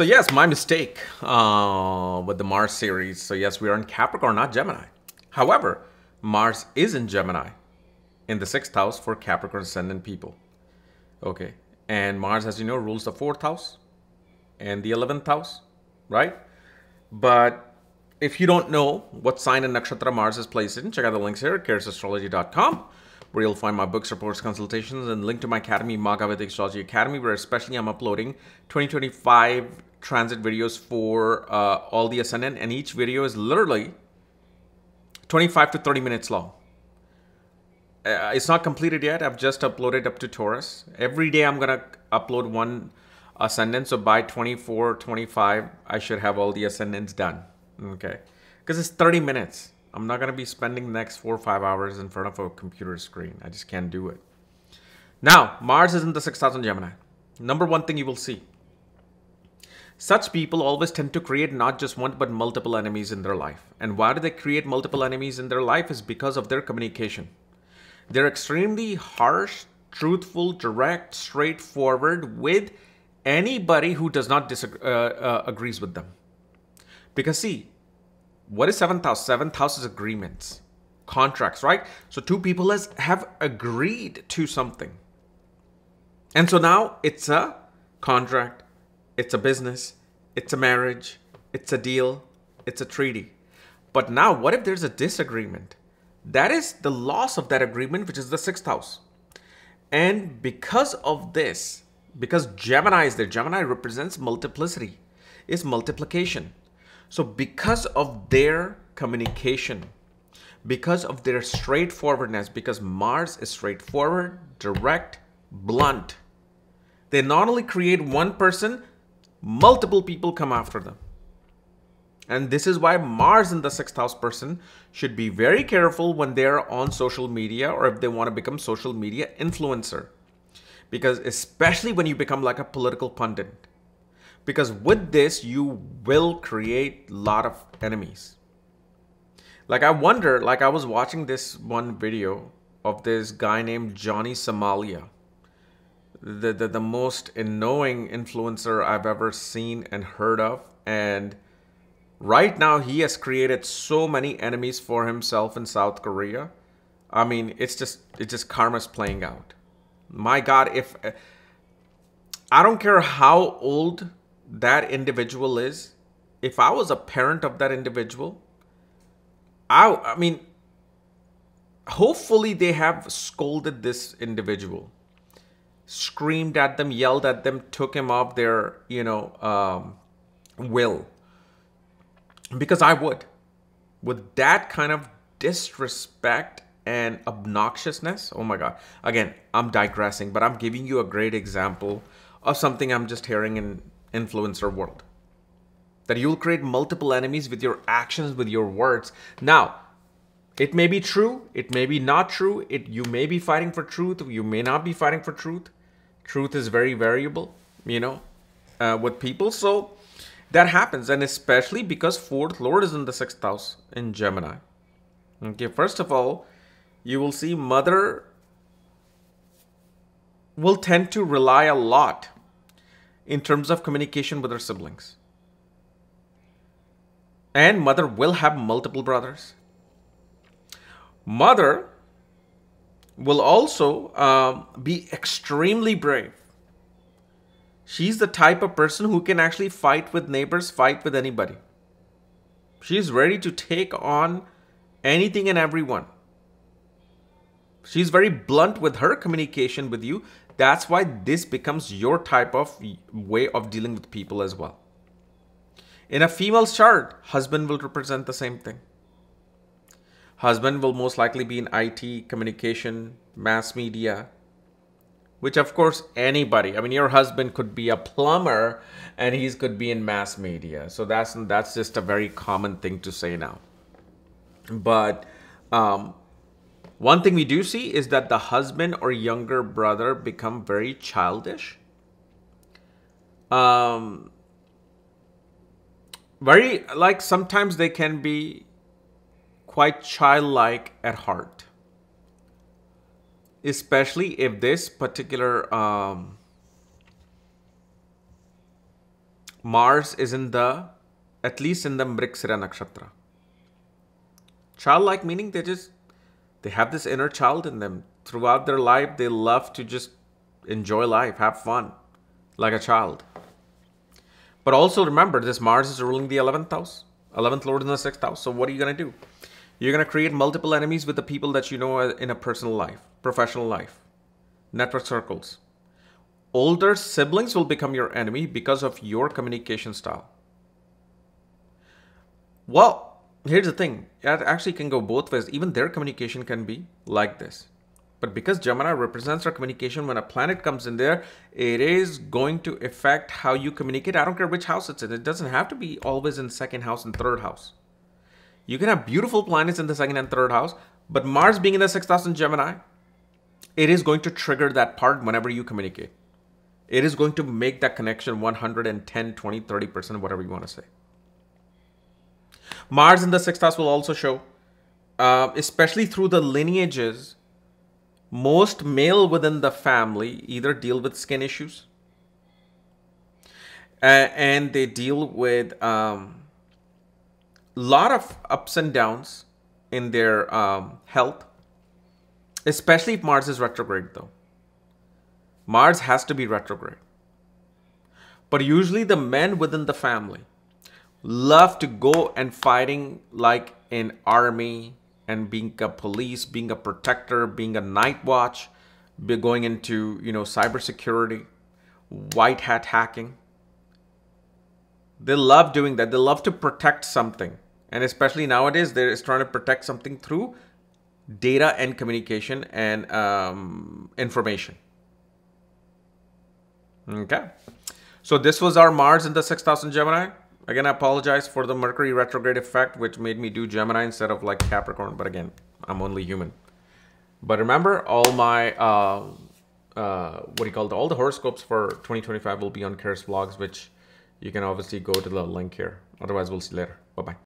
So yes, my mistake with the Mars series. So yes, we are in Capricorn, not Gemini. However, Mars is in Gemini in the 6th house for Capricorn ascendant people. Okay. And Mars, as you know, rules the 4th house and the 11th house, right? But if you don't know what sign and nakshatra Mars is placed in, check out the links here at curiousastrology.com, where you'll find my books, reports, consultations, and link to my academy, Magavedic Astrology Academy, where especially I'm uploading 2025 transit videos for all the ascendant, and each video is literally 25 to 30 minutes long. It's not completed yet. I've just uploaded up to Taurus. Every day I'm going to upload one ascendant. So by 24, 25, I should have all the ascendants done. Okay. Because it's 30 minutes. I'm not going to be spending the next 4 or 5 hours in front of a computer screen. I just can't do it. Now, Mars is in the 6th house in Gemini. Number one thing you will see. Such people always tend to create not just one, but multiple enemies in their life. And why do they create multiple enemies in their life? Is because of their communication. They're extremely harsh, truthful, direct, straightforward with anybody who does not agrees with them. Because see, what is 7th house? 7th house is agreements, contracts, right? So two people have agreed to something. And so now it's a contract, it's a business, it's a marriage, it's a deal, it's a treaty. But now what if there's a disagreement? That is the loss of that agreement, which is the 6th house. And because of this, because Gemini is there, Gemini represents multiplicity, is multiplication. So because of their communication, because of their straightforwardness, because Mars is straightforward, direct, blunt, they not only create one person, multiple people come after them. And this is why Mars in the 6th house person should be very careful when they're on social media or if they want to become social media influencer. Because especially when you become like a political pundit. Because with this, you will create a lot of enemies. Like I wonder, like I was watching this one video of this guy named Johnny Somalia. The most annoying influencer I've ever seen and heard of. And right now, he has created so many enemies for himself in South Korea. I mean, it's just karma's playing out. My God, if I don't care how old that individual is, if I was a parent of that individual, I mean, hopefully they have scolded this individual, screamed at them, yelled at them, took him off their, will. Because I would. With that kind of disrespect and obnoxiousness, oh my God. Again, I'm digressing, but I'm giving you a great example of something I'm just hearing in influencer world. That you'll create multiple enemies with your actions, with your words. Now, it may be true, it may be not true. You may be fighting for truth, you may not be fighting for truth. Truth is very variable, with people. So that happens, and especially because 4th Lord is in the 6th house in Gemini. Okay, first of all, you will see mother will tend to rely a lot in terms of communication with her siblings. And mother will have multiple brothers. Mother will also be extremely brave. She's the type of person who can actually fight with neighbors, fight with anybody. She's ready to take on anything and everyone. She's very blunt with her communication with you. That's why this becomes your type of way of dealing with people as well. In a female's chart, husband will represent the same thing. Husband will most likely be in IT, communication, mass media, which of course anybody, I mean, your husband could be a plumber and he could be in mass media. So that's just a very common thing to say now. But one thing we do see is that the husband or younger brother become very childish. Very, like sometimes they can be quite childlike at heart. Especially if this particular Mars is in the, at least in the Mriksira nakshatra. Childlike meaning they have this inner child in them. Throughout their life, they love to just enjoy life, have fun, like a child. But also remember, this Mars is ruling the 11th house. 11th Lord in the 6th house. So what are you going to do? You're going to create multiple enemies with the people that you know in a personal life, professional life, network circles. Older siblings will become your enemy because of your communication style. Well, here's the thing. It actually can go both ways. Even their communication can be like this. But because Gemini represents our communication, when a planet comes in there, it is going to affect how you communicate. I don't care which house it's in. It doesn't have to be always in second house and third house. You can have beautiful planets in the second and third house, but Mars being in the 6th house in Gemini, it is going to trigger that part whenever you communicate. It is going to make that connection 110, 20, 30%, whatever you want to say. Mars in the 6th house will also show, especially through the lineages, most male within the family either deal with skin issues and they deal with lot of ups and downs in their health, especially if Mars is retrograde though. Mars has to be retrograde. But usually the men within the family love to go and fighting like in army and being a police, being a protector, being a night watch, going into, cybersecurity, white hat hacking. They love doing that. They love to protect something. And especially nowadays, they're trying to protect something through data and communication and information. Okay. So this was our Mars in the 6th house in Gemini. Again, I apologize for the Mercury retrograde effect, which made me do Gemini instead of like Capricorn. But again, I'm only human. But remember, all my, all the horoscopes for 2025 will be on Kare's vlogs, which you can obviously go to the link here. Otherwise, we'll see you later. Bye-bye.